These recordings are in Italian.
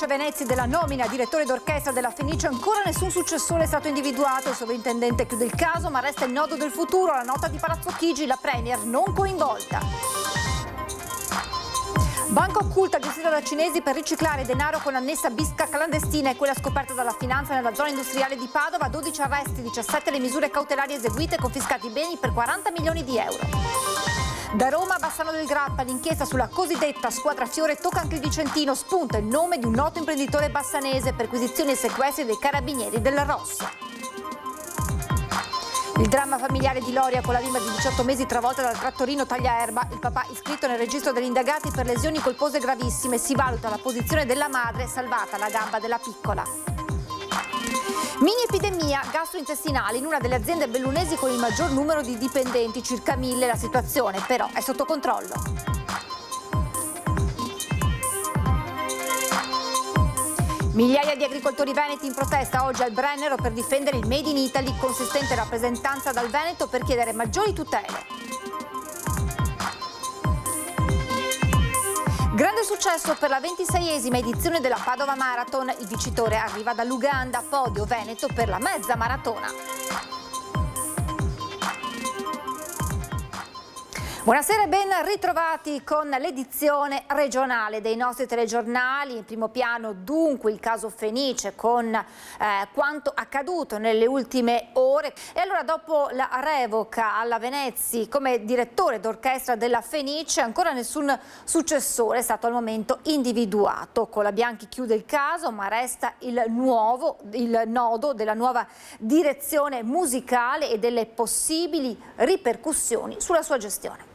Beatrice Venezzi della nomina direttore d'orchestra della Fenice. Ancora nessun successore è stato individuato. Il sovrintendente chiude il caso, ma resta il nodo del futuro. La nota di Palazzo Chigi, la Premier non coinvolta. Banca occulta gestita da cinesi per riciclare denaro con annessa bisca clandestina è quella scoperta dalla finanza nella zona industriale di Padova. 12 arresti, 17 le misure cautelari eseguite, confiscati beni per 40 milioni di euro. Da Roma a Bassano del Grappa, l'inchiesta sulla cosiddetta squadra Fiore tocca anche il Vicentino. Spunta il nome di un noto imprenditore bassanese, perquisizioni e sequestri dei carabinieri della Rossa. Il dramma familiare di Loria con la bimba di 18 mesi travolta dal trattorino tagliaerba. Il papà iscritto nel registro degli indagati per lesioni colpose gravissime. Si valuta la posizione della madre, salvata la gamba della piccola. Mini epidemia gastrointestinale in una delle aziende bellunesi con il maggior numero di dipendenti, circa 1000. La situazione però è sotto controllo. Migliaia di agricoltori veneti in protesta oggi al Brennero per difendere il Made in Italy, consistente rappresentanza dal Veneto per chiedere maggiori tutele. Grande successo per la 26esima edizione della Padova Marathon. Il vincitore arriva dall'Uganda, podio veneto per la mezza maratona. Buonasera e ben ritrovati con l'edizione regionale dei nostri telegiornali. In primo piano dunque il caso Fenice con quanto accaduto nelle ultime ore. E allora, dopo la revoca alla Venezzi come direttore d'orchestra della Fenice, ancora nessun successore è stato al momento individuato. Colabianchi chiude il caso, ma resta il nodo della nuova direzione musicale e delle possibili ripercussioni sulla sua gestione.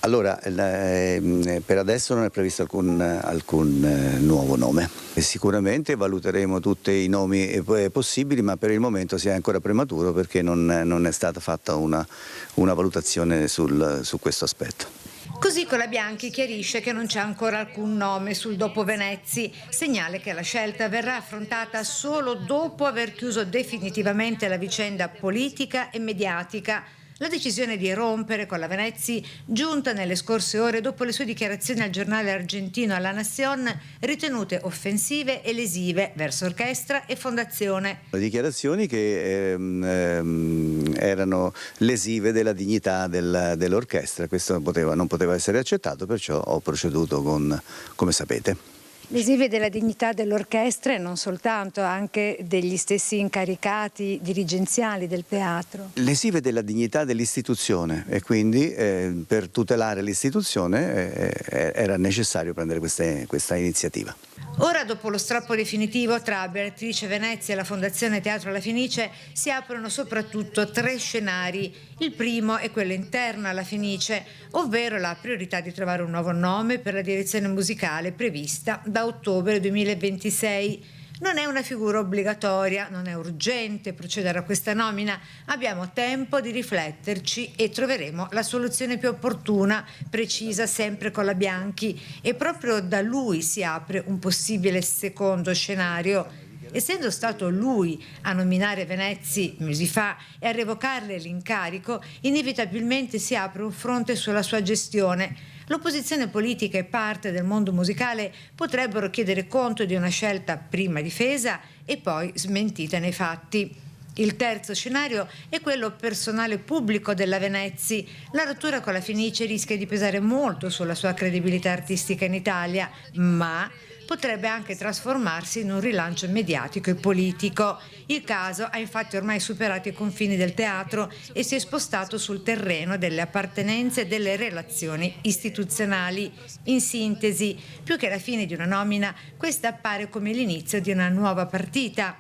Allora, per adesso non è previsto alcun nuovo nome. Sicuramente valuteremo tutti i nomi possibili, ma per il momento sia ancora prematuro perché non è stata fatta una valutazione su questo aspetto. Così Colabianchi chiarisce che non c'è ancora alcun nome sul dopo Venezzi, segnale che la scelta verrà affrontata solo dopo aver chiuso definitivamente la vicenda politica e mediatica. La decisione di rompere con la Venezzi, giunta nelle scorse ore dopo le sue dichiarazioni al giornale argentino La Nación, ritenute offensive e lesive verso orchestra e fondazione. Le dichiarazioni che erano lesive della dignità dell'orchestra, questo non poteva essere accettato, perciò ho proceduto come sapete. Lesive della dignità dell'orchestra e non soltanto, anche degli stessi incaricati dirigenziali del teatro. Lesive della dignità dell'istituzione e quindi per tutelare l'istituzione era necessario prendere questa iniziativa. Ora, dopo lo strappo definitivo tra Beatrice Venezzi e la Fondazione Teatro La Fenice, si aprono soprattutto 3 scenari. Il primo è quello interno alla Fenice, ovvero la priorità di trovare un nuovo nome per la direzione musicale prevista da ottobre 2026. Non è una figura obbligatoria, non è urgente procedere a questa nomina, abbiamo tempo di rifletterci e troveremo la soluzione più opportuna, precisa sempre Colabianchi, e proprio da lui si apre un possibile secondo scenario. Essendo stato lui a nominare Venezzi mesi fa e a revocarle l'incarico, inevitabilmente si apre un fronte sulla sua gestione. L'opposizione politica e parte del mondo musicale potrebbero chiedere conto di una scelta prima difesa e poi smentita nei fatti. Il terzo scenario è quello personale pubblico della Venezzi. La rottura con la Fenice rischia di pesare molto sulla sua credibilità artistica in Italia, ma potrebbe anche trasformarsi in un rilancio mediatico e politico. Il caso ha infatti ormai superato i confini del teatro e si è spostato sul terreno delle appartenenze e delle relazioni istituzionali. In sintesi, più che la fine di una nomina, questa appare come l'inizio di una nuova partita,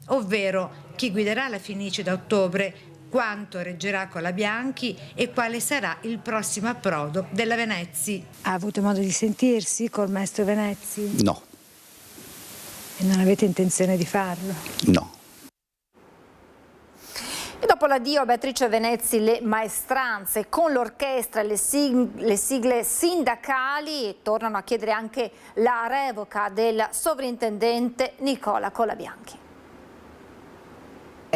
ovvero chi guiderà la Fenice da ottobre, quanto reggerà Colabianchi e quale sarà il prossimo approdo della Venezzi. Ha avuto modo di sentirsi col maestro Venezzi? No. E non avete intenzione di farlo? No. E dopo l'addio a Beatrice Venezzi, le maestranze con l'orchestra e le sigle sindacali tornano a chiedere anche la revoca del sovrintendente Nicola Colabianchi.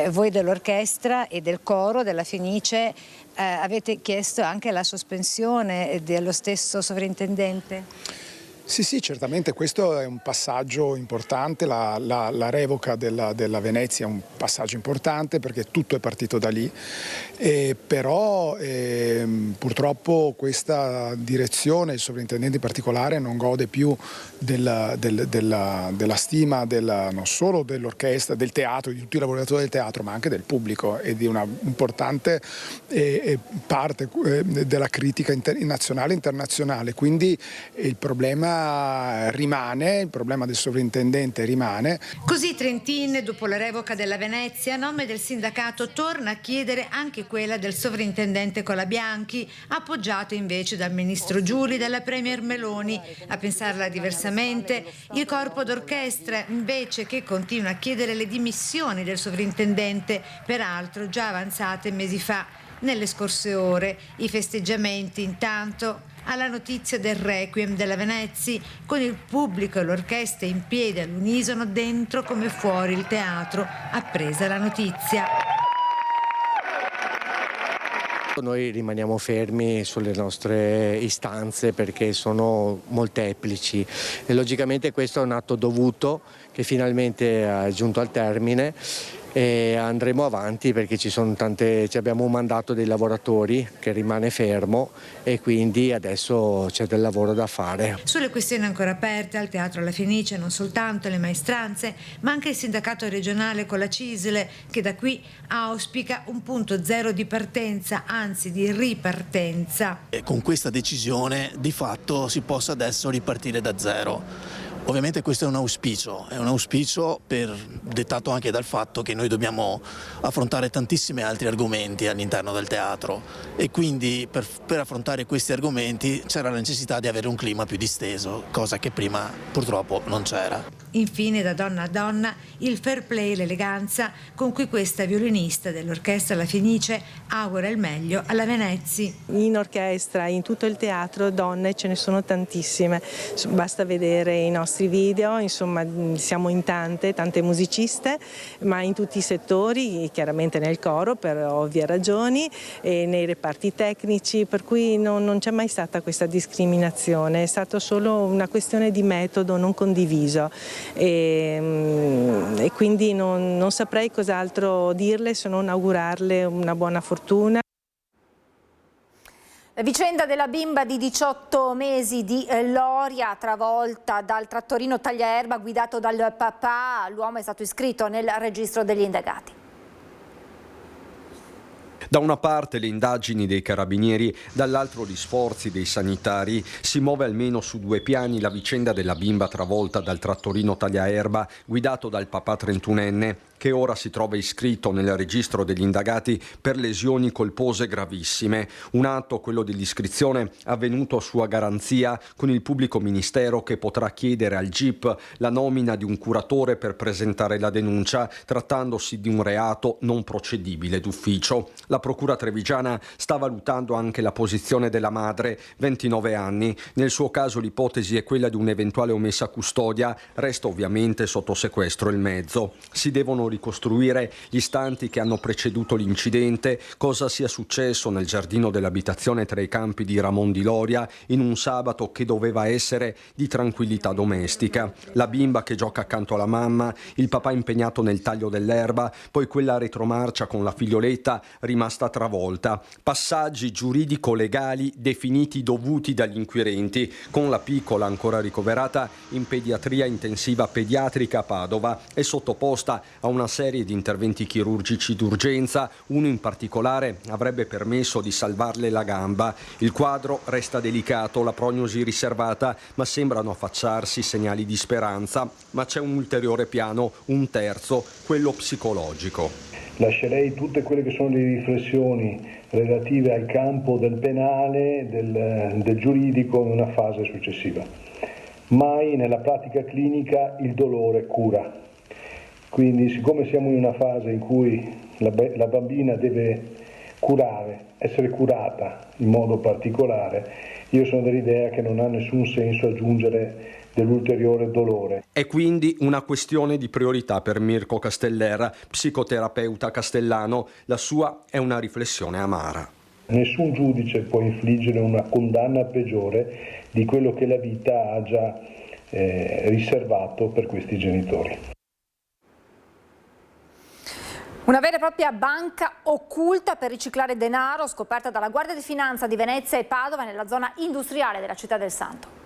Voi dell'orchestra e del coro della Fenice avete chiesto anche la sospensione dello stesso sovrintendente? Sì, certamente questo è un passaggio importante, la revoca della Venezia è un passaggio importante perché tutto è partito da lì, però purtroppo questa direzione, il sovrintendente in particolare, non gode più della stima non solo dell'orchestra, del teatro, di tutti i lavoratori del teatro, ma anche del pubblico e di una importante parte della critica nazionale e internazionale, quindi il problema rimane, il problema del sovrintendente rimane. Così Trentin, dopo la revoca della Venezia, a nome del sindacato torna a chiedere anche quella del sovrintendente Colabianchi, appoggiato invece dal ministro Giuli e dalla premier Meloni. A pensarla diversamente, il corpo d'orchestra invece che continua a chiedere le dimissioni del sovrintendente, peraltro già avanzate mesi fa. Nelle scorse ore i festeggiamenti intanto alla notizia del Requiem della Venezia, con il pubblico e l'orchestra in piedi all'unisono dentro come fuori il teatro, appresa la notizia. Noi rimaniamo fermi sulle nostre istanze perché sono molteplici e logicamente questo è un atto dovuto che finalmente è giunto al termine. E andremo avanti perché abbiamo un mandato dei lavoratori che rimane fermo e quindi adesso c'è del lavoro da fare. Sulle questioni ancora aperte al Teatro La Fenice non soltanto le maestranze ma anche il sindacato regionale con la CISL che da qui auspica un punto zero di partenza, anzi di ripartenza. E con questa decisione di fatto si possa adesso ripartire da zero. Ovviamente questo è un auspicio dettato anche dal fatto che noi dobbiamo affrontare tantissimi altri argomenti all'interno del teatro e quindi per affrontare questi argomenti c'era la necessità di avere un clima più disteso, cosa che prima purtroppo non c'era. Infine, da donna a donna, il fair play e l'eleganza con cui questa violinista dell'orchestra La Fenice augura il meglio alla Venezia. In orchestra, in tutto il teatro, donne ce ne sono tantissime, basta vedere i nostri video, insomma siamo in tante musiciste, ma in tutti i settori, chiaramente nel coro per ovvie ragioni, e nei reparti tecnici, per cui non c'è mai stata questa discriminazione, è stata solo una questione di metodo non condiviso. E quindi non saprei cos'altro dirle se non augurarle una buona fortuna. La vicenda della bimba di 18 mesi di Loria, travolta dal trattorino tagliaerba guidato dal papà, l'uomo è stato iscritto nel registro degli indagati. Da una parte le indagini dei carabinieri, dall'altro gli sforzi dei sanitari. Si muove almeno su due piani la vicenda della bimba travolta dal trattorino tagliaerba guidato dal papà 31enne, che ora si trova iscritto nel registro degli indagati per lesioni colpose gravissime. Un atto, quello dell'iscrizione, avvenuto a sua garanzia, con il pubblico ministero che potrà chiedere al GIP la nomina di un curatore per presentare la denuncia, trattandosi di un reato non procedibile d'ufficio. La procura trevigiana sta valutando anche la posizione della madre, 29 anni. Nel suo caso l'ipotesi è quella di un'eventuale omessa custodia, resta ovviamente sotto sequestro il mezzo. Si devono ricostruire gli istanti che hanno preceduto l'incidente, cosa sia successo nel giardino dell'abitazione tra i campi di Ramon di Loria in un sabato che doveva essere di tranquillità domestica. La bimba che gioca accanto alla mamma, il papà impegnato nel taglio dell'erba, poi quella retromarcia con la figlioletta rimasta travolta. Passaggi giuridico-legali definiti dovuti dagli inquirenti, con la piccola ancora ricoverata in pediatria intensiva pediatrica a Padova e sottoposta a una serie di interventi chirurgici d'urgenza. Uno in particolare avrebbe permesso di salvarle la gamba. Il quadro resta delicato, la prognosi riservata, ma sembrano affacciarsi segnali di speranza. Ma c'è un ulteriore piano, un terzo, quello psicologico. Lascerei tutte quelle che sono le riflessioni relative al campo del penale, del giuridico in una fase successiva. Mai nella pratica clinica il dolore cura. Quindi, siccome siamo in una fase in cui la bambina deve essere curata in modo particolare, io sono dell'idea che non ha nessun senso aggiungere dell'ulteriore dolore. È quindi una questione di priorità per Mirko Casteller, psicoterapeuta castellano. La sua è una riflessione amara. Nessun giudice può infliggere una condanna peggiore di quello che la vita ha già riservato per questi genitori. Una vera e propria banca occulta per riciclare denaro scoperta dalla Guardia di Finanza di Venezia e Padova nella zona industriale della Città del Santo.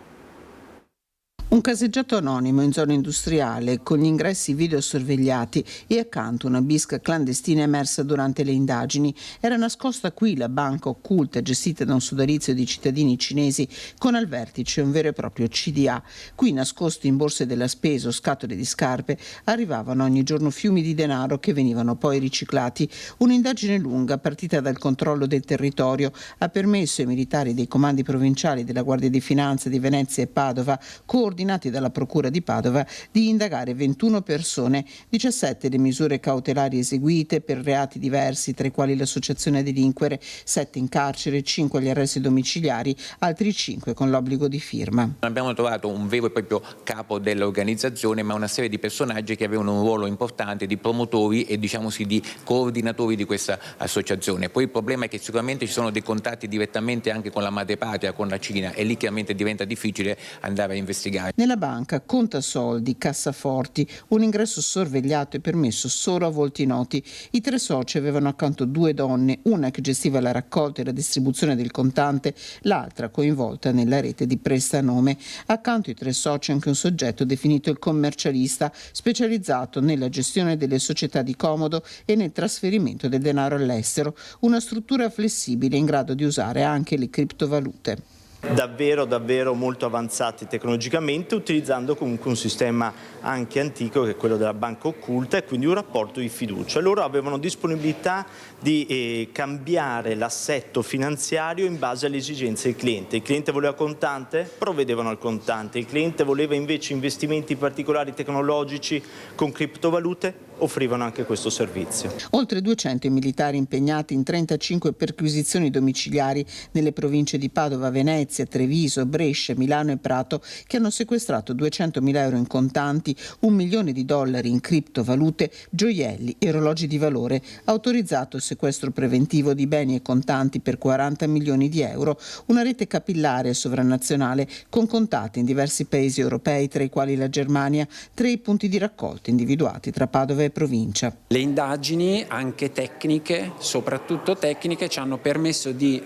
Un caseggiato anonimo in zona industriale con gli ingressi videosorvegliati e accanto una bisca clandestina emersa durante le indagini. Era nascosta qui la banca occulta gestita da un sodalizio di cittadini cinesi con al vertice un vero e proprio CDA. Qui nascosti in borse della spesa o scatole di scarpe arrivavano ogni giorno fiumi di denaro che venivano poi riciclati. Un'indagine lunga partita dal controllo del territorio ha permesso ai militari dei comandi provinciali della Guardia di Finanza di Venezia e Padova, coordinati dalla Procura di Padova, di indagare 21 persone, 17 le misure cautelari eseguite per reati diversi, tra i quali l'associazione a delinquere, 7 in carcere, 5 agli arresti domiciliari, altri 5 con l'obbligo di firma. Non abbiamo trovato un vero e proprio capo dell'organizzazione, ma una serie di personaggi che avevano un ruolo importante di promotori e di coordinatori di questa associazione. Poi il problema è che sicuramente ci sono dei contatti direttamente anche con la madrepatria, con la Cina, e lì chiaramente diventa difficile andare a investigare. Nella banca contasoldi, cassaforti, un ingresso sorvegliato e permesso solo a volti noti. I 3 soci avevano accanto 2 donne, una che gestiva la raccolta e la distribuzione del contante, l'altra coinvolta nella rete di prestanome. Accanto ai 3 soci anche un soggetto definito il commercialista, specializzato nella gestione delle società di comodo e nel trasferimento del denaro all'estero, una struttura flessibile in grado di usare anche le criptovalute. Davvero molto avanzati tecnologicamente, utilizzando comunque un sistema anche antico che è quello della banca occulta e quindi un rapporto di fiducia. Loro avevano disponibilità di cambiare l'assetto finanziario in base alle esigenze del cliente. Il cliente voleva contante? Provvedevano al contante. Il cliente voleva invece investimenti particolari tecnologici con criptovalute? Offrivano anche questo servizio. Oltre 200 i militari impegnati in 35 perquisizioni domiciliari nelle province di Padova, Venezia, Treviso, Brescia, Milano e Prato, che hanno sequestrato 200.000 euro in contanti, $1 milione in criptovalute, gioielli e orologi di valore. Autorizzato il sequestro preventivo di beni e contanti per 40 milioni di euro, una rete capillare e sovranazionale con contatti in diversi paesi europei, tra i quali la Germania, 3 i punti di raccolta individuati tra Padova e provincia. Le indagini, anche tecniche, soprattutto tecniche, ci hanno permesso di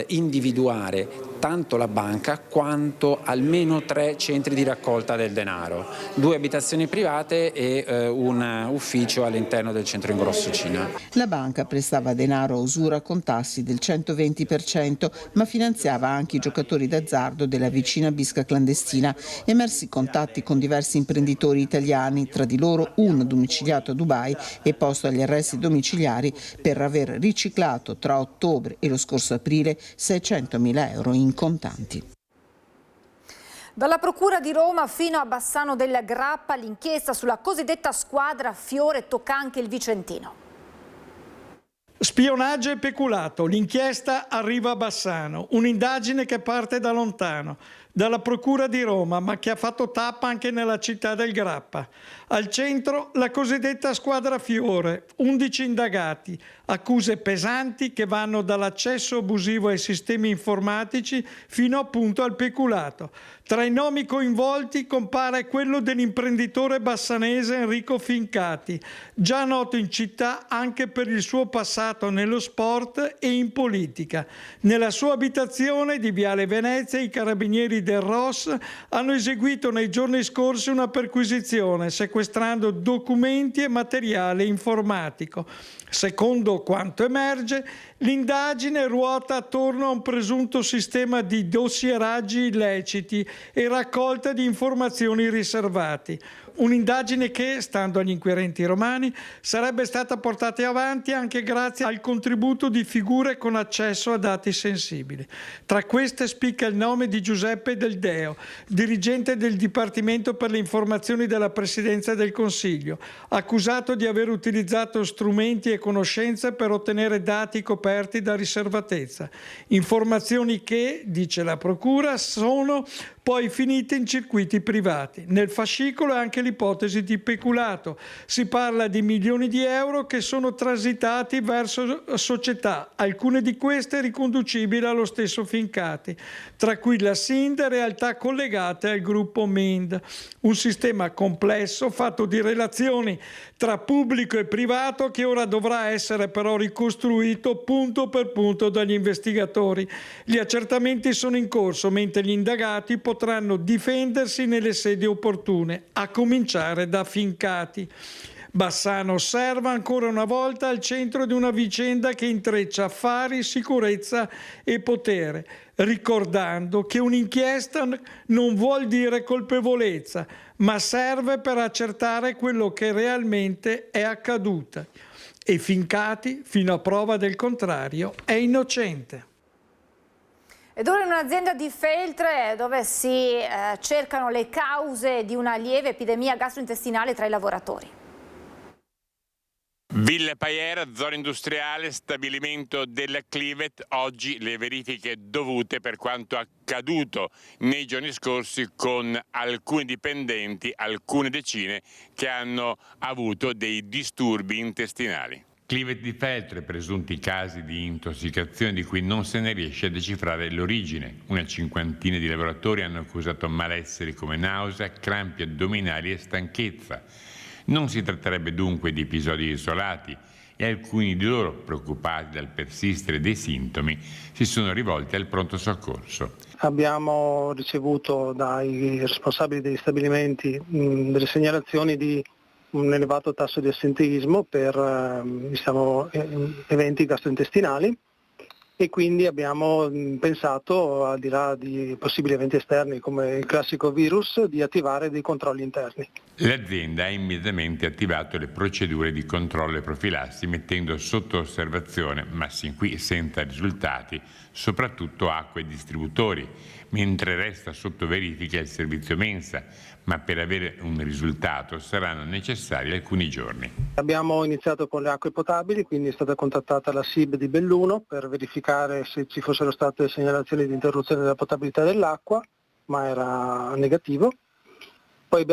individuare tanto la banca quanto almeno 3 centri di raccolta del denaro, 2 abitazioni private e un ufficio all'interno del centro ingrosso Cina. La banca prestava denaro a usura con tassi del 120%, ma finanziava anche i giocatori d'azzardo della vicina bisca clandestina. Emersi contatti con diversi imprenditori italiani, tra di loro uno domiciliato a Dubai e posto agli arresti domiciliari per aver riciclato tra ottobre e lo scorso aprile 600.000 euro in contanti. Dalla Procura di Roma fino a Bassano del Grappa l'inchiesta sulla cosiddetta squadra Fiore tocca anche il Vicentino. Spionaggio e peculato, l'inchiesta arriva a Bassano, un'indagine che parte da lontano, dalla Procura di Roma, ma che ha fatto tappa anche nella città del Grappa. Al centro la cosiddetta squadra Fiore, 11 indagati, accuse pesanti che vanno dall'accesso abusivo ai sistemi informatici fino appunto al peculato. Tra i nomi coinvolti compare quello dell'imprenditore bassanese Enrico Fincati, già noto in città anche per il suo passato nello sport e in politica. Nella sua abitazione di Viale Venezia i carabinieri del ROS hanno eseguito nei giorni scorsi una perquisizione sequestrando documenti e materiale informatico. Secondo quanto emerge, l'indagine ruota attorno a un presunto sistema di dossieraggi illeciti e raccolta di informazioni riservati. Un'indagine che, stando agli inquirenti romani, sarebbe stata portata avanti anche grazie al contributo di figure con accesso a dati sensibili. Tra queste spicca il nome di Giuseppe Del Deo, dirigente del Dipartimento per le informazioni della Presidenza del Consiglio, accusato di aver utilizzato strumenti e conoscenze per ottenere dati coperti da riservatezza. Informazioni che, dice la Procura, sono poi finite in circuiti privati. Nel fascicolo è anche l'ipotesi di peculato. Si parla di milioni di euro che sono transitati verso società, alcune di queste riconducibili allo stesso Fincati, tra cui la SIND e realtà collegate al gruppo Mind. Un sistema complesso fatto di relazioni tra pubblico e privato che ora dovrà essere però ricostruito punto per punto dagli investigatori. Gli accertamenti sono in corso, mentre gli indagati potranno difendersi nelle sedi opportune, a cominciare da Fincati. Bassano osserva ancora una volta al centro di una vicenda che intreccia affari, sicurezza e potere, ricordando che un'inchiesta non vuol dire colpevolezza, ma serve per accertare quello che realmente è accaduto. E Fincati, fino a prova del contrario, è innocente. Ed ora in un'azienda di Feltre dove si cercano le cause di una lieve epidemia gastrointestinale tra i lavoratori. Villa Paiera, zona industriale, stabilimento della Clivet, oggi le verifiche dovute per quanto accaduto nei giorni scorsi con alcuni dipendenti, alcune decine, che hanno avuto dei disturbi intestinali. Clivet di Feltre, presunti casi di intossicazione di cui non se ne riesce a decifrare l'origine. Una cinquantina di lavoratori hanno accusato malesseri come nausea, crampi addominali e stanchezza. Non si tratterebbe dunque di episodi isolati e alcuni di loro, preoccupati dal persistere dei sintomi, si sono rivolti al pronto soccorso. Abbiamo ricevuto dai responsabili degli stabilimenti delle segnalazioni di un elevato tasso di assenteismo per eventi gastrointestinali e quindi abbiamo pensato, al di là di possibili eventi esterni come il classico virus, di attivare dei controlli interni. L'azienda ha immediatamente attivato le procedure di controllo e profilassi, mettendo sotto osservazione, ma sin qui senza risultati, soprattutto acque e distributori, mentre resta sotto verifica il servizio mensa, ma per avere un risultato saranno necessari alcuni giorni. Abbiamo iniziato con le acque potabili, quindi è stata contattata la SIB di Belluno per verificare se ci fossero state segnalazioni di interruzione della potabilità dell'acqua, ma era negativo. Poi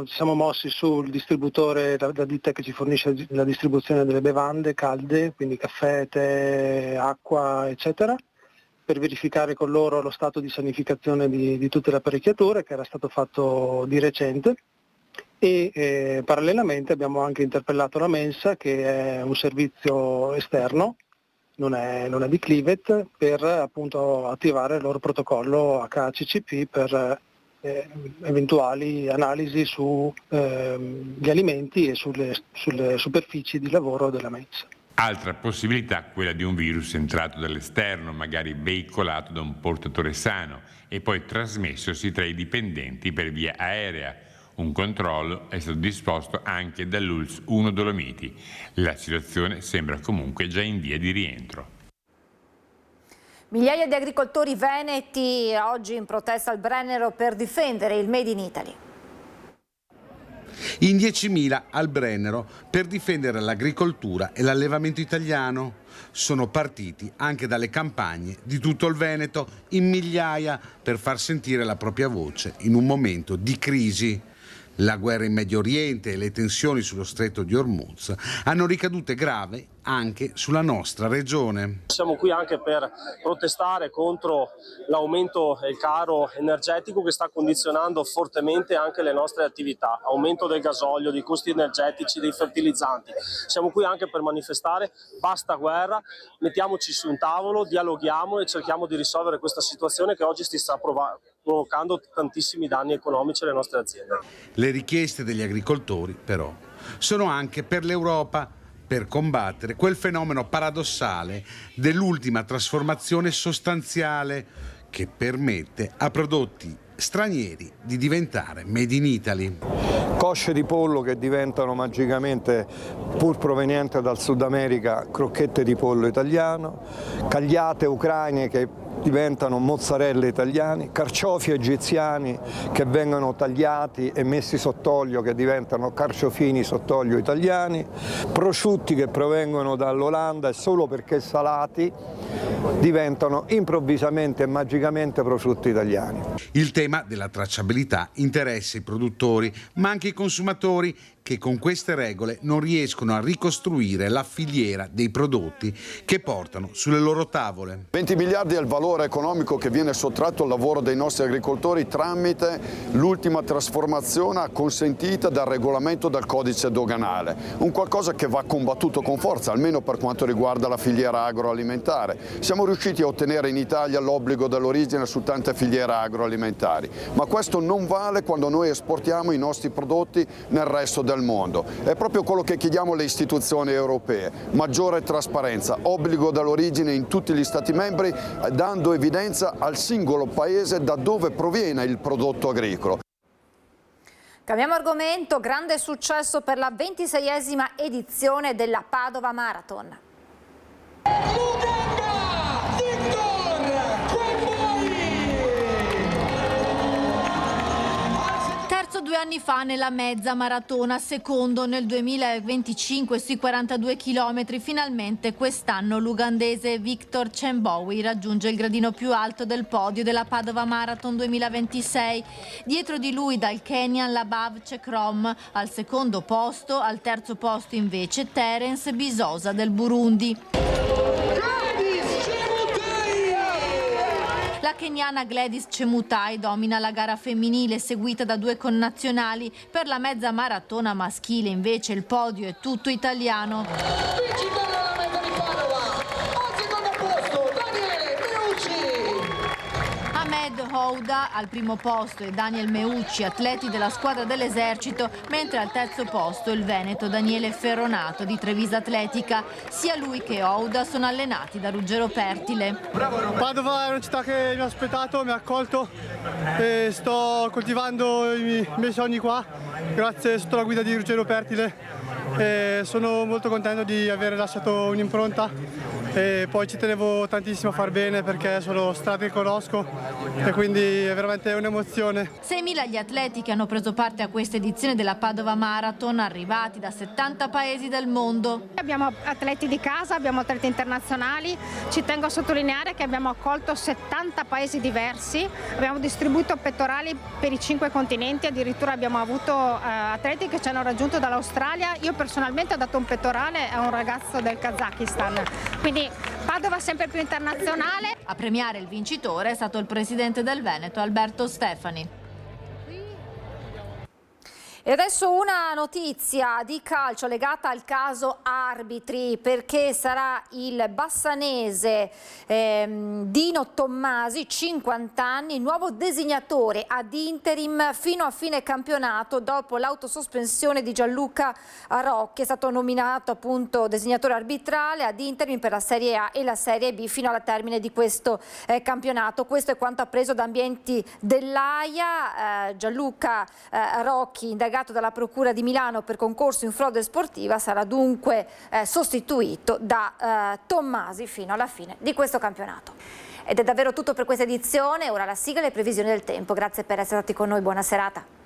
ci siamo mossi sul distributore, la ditta che ci fornisce la distribuzione delle bevande calde, quindi caffè, tè, acqua, eccetera, per verificare con loro lo stato di sanificazione di tutte le apparecchiature, che era stato fatto di recente, e parallelamente abbiamo anche interpellato la Mensa, che è un servizio esterno, non è di Clivet, per appunto attivare il loro protocollo HACCP per eventuali analisi su gli alimenti e sulle superfici di lavoro della Mensa. Altra possibilità, quella di un virus entrato dall'esterno, magari veicolato da un portatore sano e poi trasmessosi tra i dipendenti per via aerea. Un controllo è stato disposto anche dall'ULSS 1 Dolomiti. La situazione sembra comunque già in via di rientro. Migliaia di agricoltori veneti oggi in protesta al Brennero per difendere il Made in Italy. In 10.000 al Brennero per difendere l'agricoltura e l'allevamento italiano. Sono partiti anche dalle campagne di tutto il Veneto in migliaia per far sentire la propria voce in un momento di crisi. La guerra in Medio Oriente e le tensioni sullo stretto di Hormuz hanno ricadute gravi anche sulla nostra regione. Siamo qui anche per protestare contro l'aumento del caro energetico che sta condizionando fortemente anche le nostre attività, aumento del gasolio, dei costi energetici, dei fertilizzanti. Siamo qui anche per manifestare basta guerra, mettiamoci su un tavolo, dialoghiamo e cerchiamo di risolvere questa situazione che oggi sta provocando tantissimi danni economici alle nostre aziende. Le richieste degli agricoltori però sono anche per l'Europa, per combattere quel fenomeno paradossale dell'ultima trasformazione sostanziale che permette a prodotti stranieri di diventare Made in Italy. Cosce di pollo che diventano magicamente, pur provenienti dal Sud America, crocchette di pollo italiano, cagliate ucraine che diventano mozzarelle italiani, carciofi egiziani che vengono tagliati e messi sott'olio che diventano carciofini sott'olio italiani, prosciutti che provengono dall'Olanda e solo perché salati diventano improvvisamente e magicamente prosciutti italiani. Il tema della tracciabilità interessa i produttori, ma anche i consumatori che con queste regole non riescono a ricostruire la filiera dei prodotti che portano sulle loro tavole. 20 miliardi è il valore economico che viene sottratto al lavoro dei nostri agricoltori tramite l'ultima trasformazione consentita dal regolamento del codice doganale, un qualcosa che va combattuto con forza, almeno per quanto riguarda la filiera agroalimentare. Siamo riusciti a ottenere in Italia l'obbligo dell'origine su tante filiere agroalimentari, ma questo non vale quando noi esportiamo i nostri prodotti nel resto del mondo. È proprio quello che chiediamo alle istituzioni europee: maggiore trasparenza, obbligo dell'origine in tutti gli Stati membri, dando evidenza al singolo paese da dove proviene il prodotto agricolo. Cambiamo argomento, grande successo per la 26esima edizione della Padova Marathon. Terzo 2 anni fa nella mezza maratona, secondo nel 2025 sui 42 km. Finalmente quest'anno l'ugandese Victor Chembowi raggiunge il gradino più alto del podio della Padova Marathon 2026. Dietro di lui dal Kenyan Labav Chekrom al secondo posto, al terzo posto invece Terence Bisosa del Burundi. La keniana Gladys Chemutai domina la gara femminile, seguita da 2 connazionali. Per la mezza maratona maschile invece il podio è tutto italiano. Ahmed Houda al primo posto e Daniel Meucci, atleti della squadra dell'esercito, mentre al terzo posto il veneto Daniele Ferronato di Trevisa Atletica. Sia lui che Houda sono allenati da Ruggero Pertile. Padova è una città che mi ha aspettato, mi ha accolto e sto coltivando i miei sogni qua, grazie sotto la guida di Ruggero Pertile. E sono molto contento di aver lasciato un'impronta e poi ci tenevo tantissimo a far bene perché sono strade che conosco e quindi è veramente un'emozione. 6.000 gli atleti che hanno preso parte a questa edizione della Padova Marathon, arrivati da 70 paesi del mondo. Abbiamo atleti di casa, abbiamo atleti internazionali, ci tengo a sottolineare che abbiamo accolto 70 paesi diversi, abbiamo distribuito pettorali per i 5 continenti, addirittura abbiamo avuto atleti che ci hanno raggiunto dall'Australia. Io personalmente ho dato un pettorale a un ragazzo del Kazakistan, quindi Padova sempre più internazionale. A premiare il vincitore è stato il presidente del Veneto Alberto Stefani. E adesso una notizia di calcio legata al caso arbitri, perché sarà il bassanese Dino Tommasi, 50 anni, nuovo designatore ad interim fino a fine campionato dopo l'autosospensione di Gianluca Rocchi. È stato nominato appunto designatore arbitrale ad interim per la Serie A e la Serie B fino al termine di questo campionato. Questo è quanto appreso da ambienti dell'AIA. Gianluca Rocchi, indagato dalla Procura di Milano per concorso in frode sportiva, sarà dunque sostituito da Tommasi fino alla fine di questo campionato. Ed è davvero tutto per questa edizione, ora la sigla e le previsioni del tempo. Grazie per essere stati con noi, buona serata.